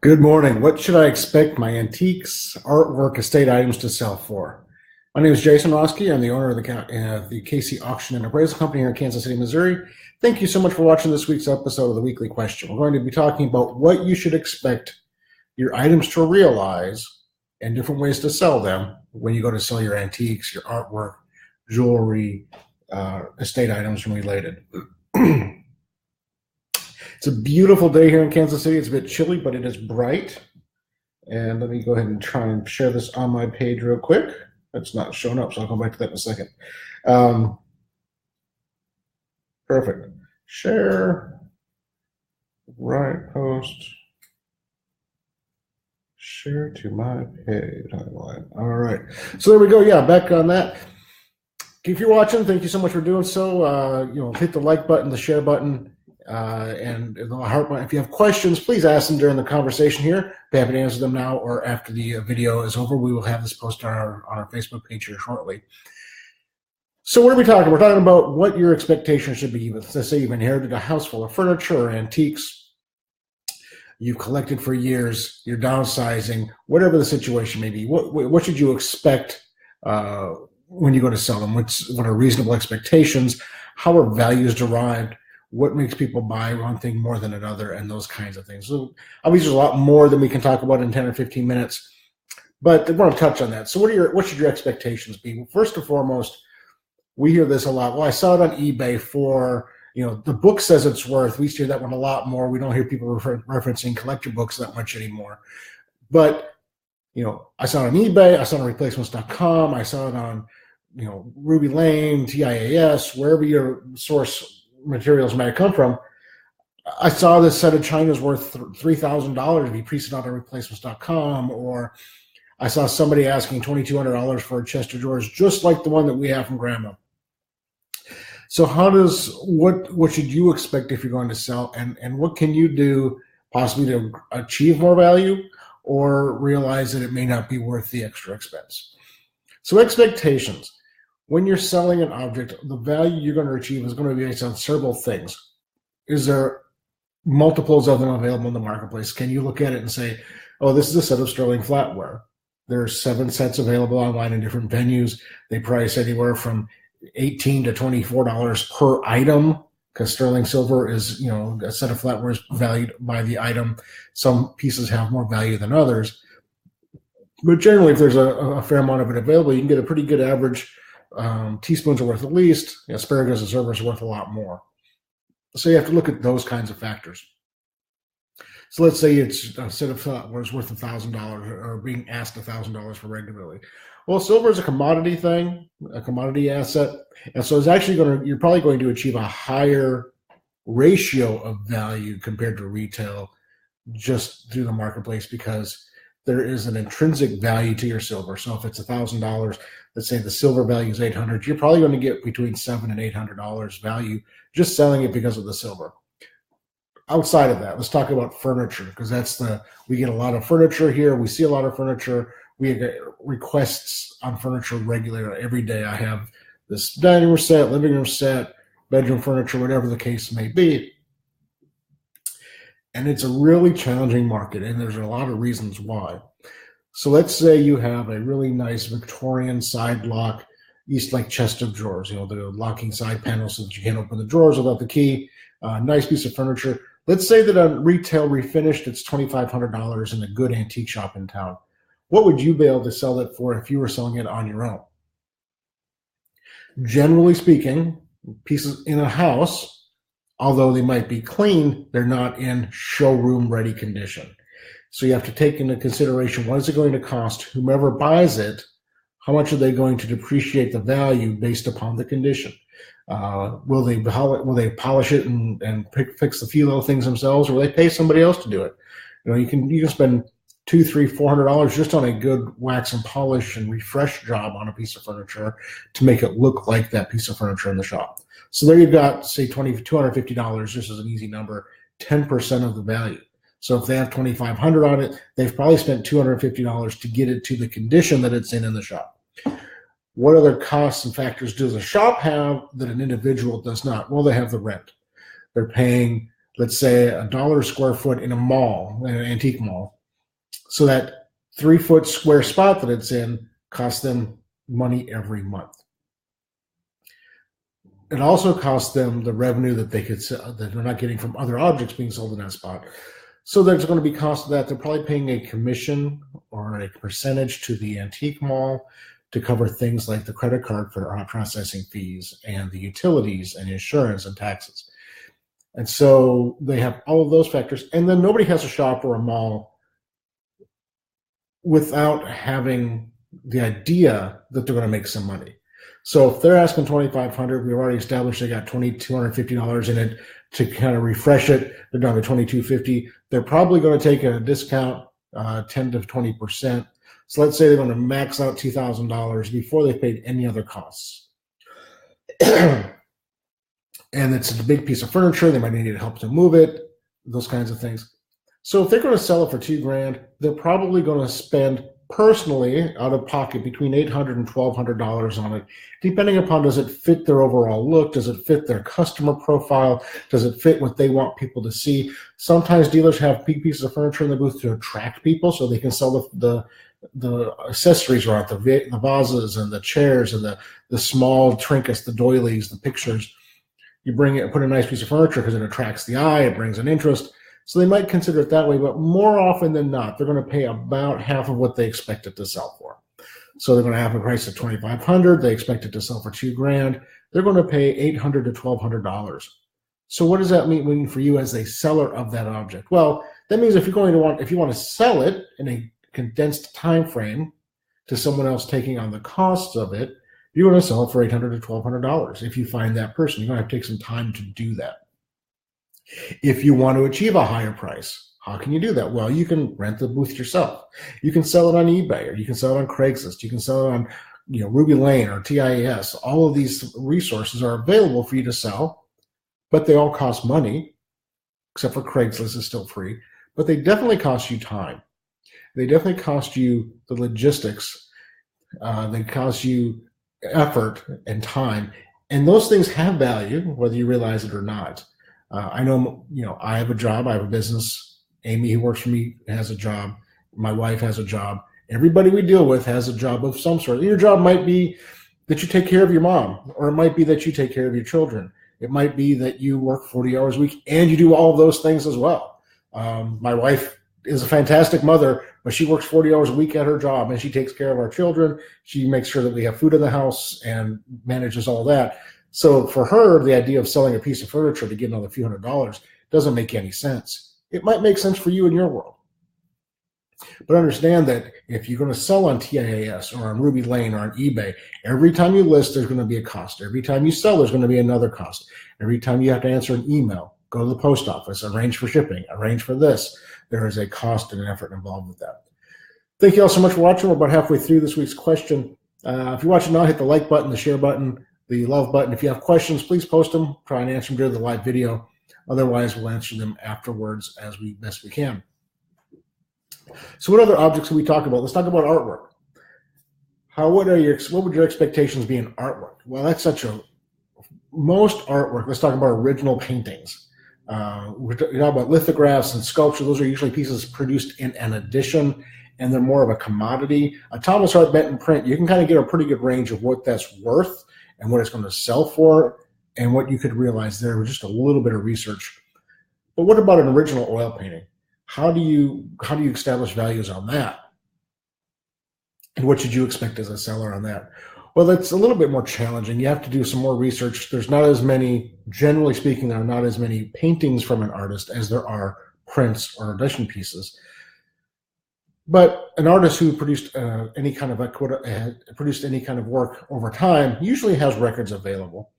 Good morning. What should I expect my antiques, artwork, estate items to sell for? My name is Jason Roski. I'm the owner of the KC Auction and Appraisal Company here in Kansas City, Missouri. Thank you so much for watching this week's episode of the Weekly Question. We're going to be talking about what you should expect your items to realize and different ways to sell them when you go to sell your antiques, your artwork, jewelry, estate items and related. It's a beautiful day here in Kansas City. It's a bit chilly, but it is bright. And let me go ahead and try and share this on my page real quick. It's not showing up, so I'll come back to that in a second. Perfect. Share, right post, share to my page. All right. So there we go. Yeah, back on that. If you're watching, thank you so much for doing so. Hit the like button, the share button, and the heart button. If you have questions, please ask them during the conversation here. Be happy to answer them now or after the video is over. We will have this posted on our Facebook page here shortly. So what are we talking? We're talking about what your expectations should be. Let's say you've inherited a house full of furniture or antiques. You've collected for years. You're downsizing. Whatever the situation may be, what should you expect when you go to sell them? What are reasonable expectations? How are values derived? What makes people buy one thing more than another, and those kinds of things. So obviously there's a lot more than we can talk about in 10 or 15 minutes, but I want to touch on that. So what should your expectations be? Well, first and foremost, we hear this a lot. Well, I saw it on eBay for, the book says it's worth. We hear that one a lot more. We don't hear people referencing collector books that much anymore. But, I saw it on eBay. I saw it on replacements.com. I saw it on, Ruby Lane, TIAS, wherever your source materials might have come from. I saw this set of China's worth $3,000 to be pre-sold on replacements.com, or I saw somebody asking $2,200 for a chest of drawers just like the one that we have from Grandma. So what should you expect if you're going to sell, and what can you do possibly to achieve more value or realize that it may not be worth the extra expense? So expectations. When you're selling an object, the value you're going to achieve is going to be based on several things. Is there multiples of them available in the marketplace? Can you look at it and say, oh, this is a set of sterling flatware. There's 7 sets available online in different venues. They price anywhere from $18 to $24 per item, because sterling silver is, a set of flatware is valued by the item. Some pieces have more value than others. But generally, if there's a fair amount of it available, you can get a pretty good average. Teaspoons are worth the least. Asparagus and servers are worth a lot more. So you have to look at those kinds of factors. So let's say it's a set of flatware is worth $1,000 or being asked $1,000 for regularly. Well, silver is a commodity thing, a commodity asset, and so it's actually you're probably going to achieve a higher ratio of value compared to retail just through the marketplace, because there is an intrinsic value to your silver. So if it's $1,000, let's say the silver value is $800, you're probably going to get between $700 and $800 value just selling it because of the silver. Outside of that, let's talk about furniture, because we get a lot of furniture here. We see a lot of furniture. We get requests on furniture regularly. Every day I have this dining room set, living room set, bedroom furniture, whatever the case may be. And it's a really challenging market, and there's a lot of reasons why. So let's say you have a really nice Victorian side lock, Eastlake chest of drawers, the locking side panel so that you can't open the drawers without the key. Nice piece of furniture. Let's say that on retail refinished, it's $2,500 in a good antique shop in town. What would you be able to sell it for if you were selling it on your own? Generally speaking, pieces in a house, although they might be clean, they're not in showroom-ready condition. So you have to take into consideration, what is it going to cost whomever buys it? How much are they going to depreciate the value based upon the condition? Will they polish it and fix the few little things themselves, or will they pay somebody else to do it? You can spend $200, $300, $400 just on a good wax and polish and refresh job on a piece of furniture to make it look like that piece of furniture in the shop. So there you've got, say, $250, just as an easy number, 10% of the value. So if they have $2,500 on it, they've probably spent $250 to get it to the condition that it's in the shop. What other costs and factors does a shop have that an individual does not? Well, they have the rent. They're paying let's say $1 a square foot in a mall, in an antique mall. So that 3-foot square spot that it's in costs them money every month. It also costs them the revenue that they could sell, that they're not getting from other objects being sold in that spot. So there's going to be cost of that. They're probably paying a commission or a percentage to the antique mall to cover things like the credit card for processing fees and the utilities and insurance and taxes. And so they have all of those factors. And then nobody has a shop or a mall without having the idea that they're going to make some money. So if they're asking $2,500, we've already established they got $2,250 in it to kind of refresh it. They're down to $2,250. They're probably going to take a discount, 10 to 20%. So let's say they're going to max out $2,000 before they've paid any other costs. And it's a big piece of furniture. They might need help to move it, those kinds of things. So if they're going to sell it for $2,000, they're probably going to spend personally out of pocket between $800 and $1,200 on it, depending upon, does it fit their overall look? Does it fit their customer profile? Does it fit what they want people to see? Sometimes dealers have big pieces of furniture in the booth to attract people so they can sell the accessories around, the vases and the chairs and the small trinkets, the doilies, the pictures. You put a nice piece of furniture because it attracts the eye, it brings an interest. So they might consider it that way, but more often than not, they're going to pay about half of what they expect it to sell for. So they're going to have a price of $2,500. They expect it to sell for $2,000. They're going to pay $800 to $1,200. So what does that mean for you as a seller of that object? Well, that means if you want to sell it in a condensed time frame to someone else taking on the costs of it, you're going to sell it for $800 to $1,200. If you find that person, you're going to have to take some time to do that. If you want to achieve a higher price, how can you do that? Well, you can rent the booth yourself. You can sell it on eBay, or you can sell it on Craigslist. You can sell it on Ruby Lane or TIAS. All of these resources are available for you to sell, but they all cost money, except for Craigslist is still free. But they definitely cost you time. They definitely cost you the logistics. They cost you effort and time. And those things have value, whether you realize it or not. I know, I have a job. I have a business. Amy, who works for me, has a job. My wife has a job. Everybody we deal with has a job of some sort. Your job might be that you take care of your mom, or it might be that you take care of your children. It might be that you work 40 hours a week and you do all of those things as well. My wife is a fantastic mother, but she works 40 hours a week at her job, and she takes care of our children. She makes sure that we have food in the house and manages all that. So for her, the idea of selling a piece of furniture to get another few $100 doesn't make any sense. It might make sense for you in your world. But understand that if you're going to sell on TIAS or on Ruby Lane or on eBay, every time you list, there's going to be a cost. Every time you sell, there's going to be another cost. Every time you have to answer an email, go to the post office, arrange for shipping, arrange for this. There is a cost and an effort involved with that. Thank you all so much for watching. We're about halfway through this week's question. If you're watching now, hit the like button, the share button, the love button. If you have questions, please post them. Try and answer them during the live video. Otherwise, we'll answer them afterwards as best we can. So what other objects can we talk about? Let's talk about artwork. What would your expectations be in artwork? Well, that's most artwork. Let's talk about original paintings. We're talking about lithographs and sculpture. Those are usually pieces produced in an edition, and they're more of a commodity. A Thomas Hart Benton print, you can kind of get a pretty good range of what that's worth and what it's going to sell for, and what you could realize there with just a little bit of research. But what about an original oil painting? How do you establish values on that? And what should you expect as a seller on that? Well, it's a little bit more challenging. You have to do some more research. There's not as many, generally speaking, there are not as many paintings from an artist as there are prints or edition pieces. But an artist who produced any kind of work over time usually has records available.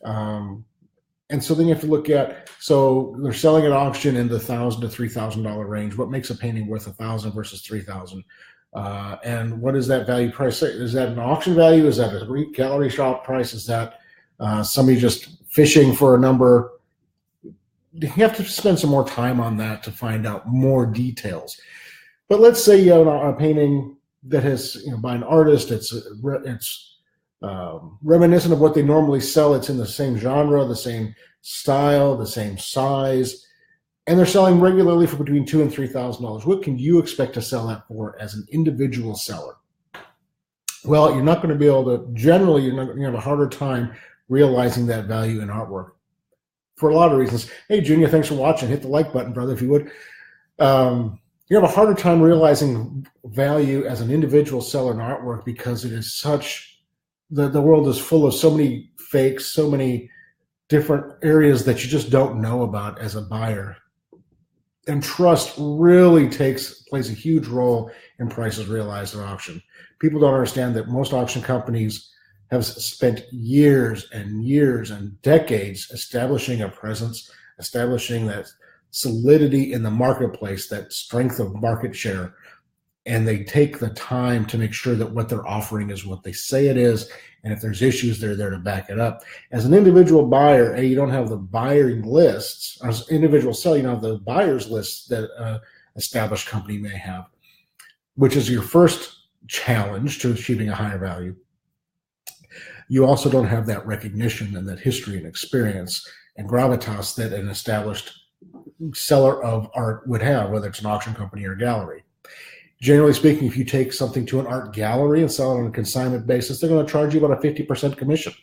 And so then you have to look at, so they're selling at auction in the $1,000 to $3,000 range. What makes a painting worth $1,000 versus $3,000? And what is that value price? Is that an auction value? Is that a gallery shop price? Is that somebody just fishing for a number? You have to spend some more time on that to find out more details. But let's say you have a painting that has, by an artist, it's reminiscent of what they normally sell. It's in the same genre, the same style, the same size. and they're selling regularly for between $2,000 and $3,000. What can you expect to sell that for as an individual seller? Well, you're not going to be able to, generally, you're going to have a harder time realizing that value in artwork for a lot of reasons. Hey, Junior, thanks for watching. Hit the like button, brother, if you would. You have a harder time realizing value as an individual seller in artwork because it is such, the world is full of so many fakes, so many different areas that you just don't know about as a buyer. And trust really plays a huge role in prices realized at auction. People don't understand that most auction companies have spent years and years and decades establishing a presence, establishing that solidity in the marketplace, that strength of market share, and they take the time to make sure that what they're offering is what they say it is, and if there's issues, they're there to back it up. As an individual buyer, you don't have the buying lists. As an individual seller, you don't have the buyer's lists that an established company may have, which is your first challenge to achieving a higher value. You also don't have that recognition and that history and experience and gravitas that an established seller of art would have, whether it's an auction company or a gallery. Generally speaking, if you take something to an art gallery and sell it on a consignment basis, they're going to charge you about a 50% commission,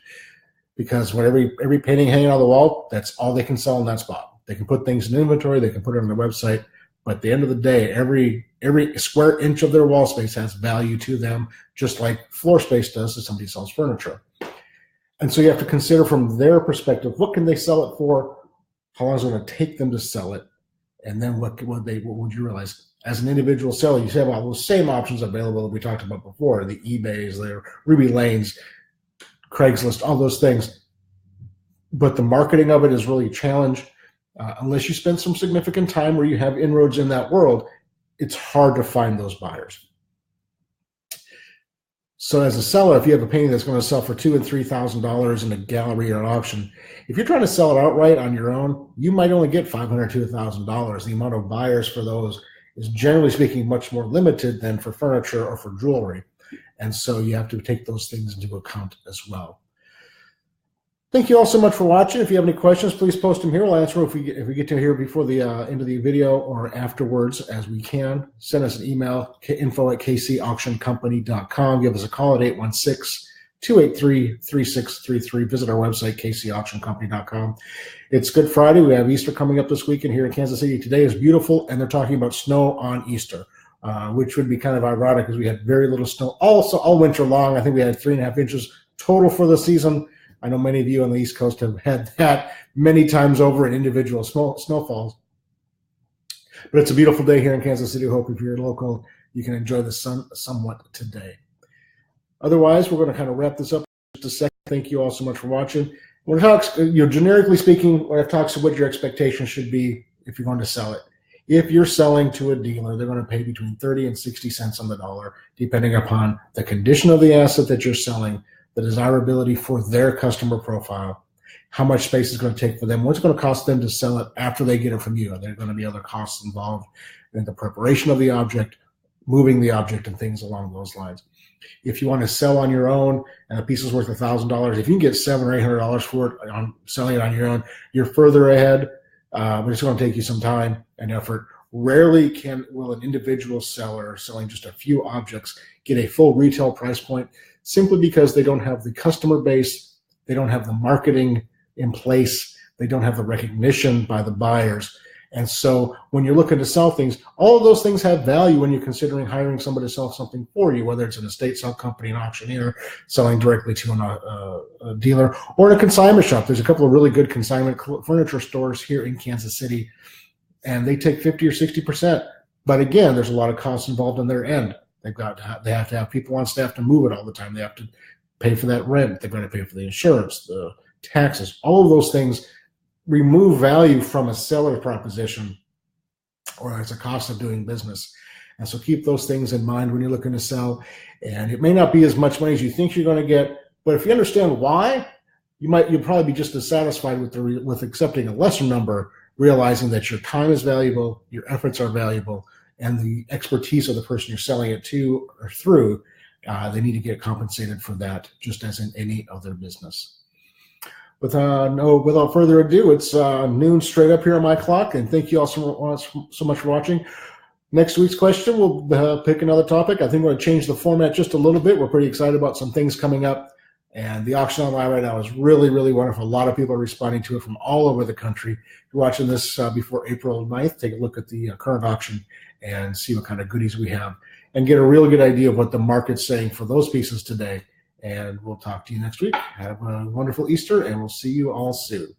because when every painting hanging on the wall, that's all they can sell in that spot. They can put things in inventory, they can put it on their website, but at the end of the day, every square inch of their wall space has value to them, just like floor space does if somebody sells furniture. And so you have to consider from their perspective, what can they sell it for? How long is it going to take them to sell it? And then what would you realize? As an individual seller, you have all those same options available that we talked about before, the eBays, the Ruby Lanes, Craigslist, all those things. But the marketing of it is really a challenge. Unless you spend some significant time where you have inroads in that world, it's hard to find those buyers. So as a seller, if you have a painting that's going to sell for $2,000 and $3,000 in a gallery or an auction, if you're trying to sell it outright on your own, you might only get $500 to $1,000. The amount of buyers for those is, generally speaking, much more limited than for furniture or for jewelry. And so you have to take those things into account as well. Thank you all so much for watching. If you have any questions, please post them here. We'll answer them if we get to here before the end of the video or afterwards as we can. Send us an email, info@kcauctioncompany.com. Give us a call at 816-283-3633. Visit our website, kcauctioncompany.com. It's Good Friday. We have Easter coming up this weekend here in Kansas City. Today is beautiful, and they're talking about snow on Easter, which would be kind of ironic because we had very little snow all winter long. I think we had 3.5 inches total for the season. I know many of you on the East Coast have had that many times over in individual snowfalls. But it's a beautiful day here in Kansas City. I hope if you're local, you can enjoy the sun somewhat today. Otherwise, we're going to kind of wrap this up in just a second. Thank you all so much for watching. We're talking, generically speaking, when I've talked to what your expectations should be if you're going to sell it. If you're selling to a dealer, they're going to pay between 30 and 60 cents on the dollar, depending upon the condition of the asset that you're selling, the desirability for their customer profile, how much space it's going to take for them, what's it going to cost them to sell it after they get it from you. Are there going to be other costs involved in the preparation of the object, moving the object, and things along those lines? If you want to sell on your own and a piece is worth $1,000, if you can get $700 or $800 for it on selling it on your own, you're further ahead. But it's going to take you some time and effort. Rarely will an individual seller selling just a few objects get a full retail price point, simply because they don't have the customer base, they don't have the marketing in place, they don't have the recognition by the buyers. And so when you're looking to sell things, all of those things have value when you're considering hiring somebody to sell something for you, whether it's an estate sale company, an auctioneer, selling directly to a dealer, or in a consignment shop. There's a couple of really good consignment furniture stores here in Kansas City, and they take 50 or 60%. But again, there's a lot of costs involved on their end. They have to have people on staff to move it all the time. They have to pay for that rent. They're going to pay for the insurance, the taxes. All of those things remove value from a seller proposition, or as a cost of doing business. And so keep those things in mind when you're looking to sell. And it may not be as much money as you think you're going to get, but if you understand why, you'll probably be just as satisfied with accepting a lesser number, realizing that your time is valuable, your efforts are valuable, and the expertise of the person you're selling it to or through, they need to get compensated for that, just as in any other business. Without further ado, it's noon straight up here on my clock, and thank you all so much for watching. Next week's question, we'll pick another topic. I think we're going to change the format just a little bit. We're pretty excited about some things coming up, and the auction online right now is really, really wonderful. A lot of people are responding to it from all over the country. If you're watching this before April 9th, take a look at the current auction and see what kind of goodies we have and get a real good idea of what the market's saying for those pieces today. And we'll talk to you next week. Have a wonderful Easter, and we'll see you all soon.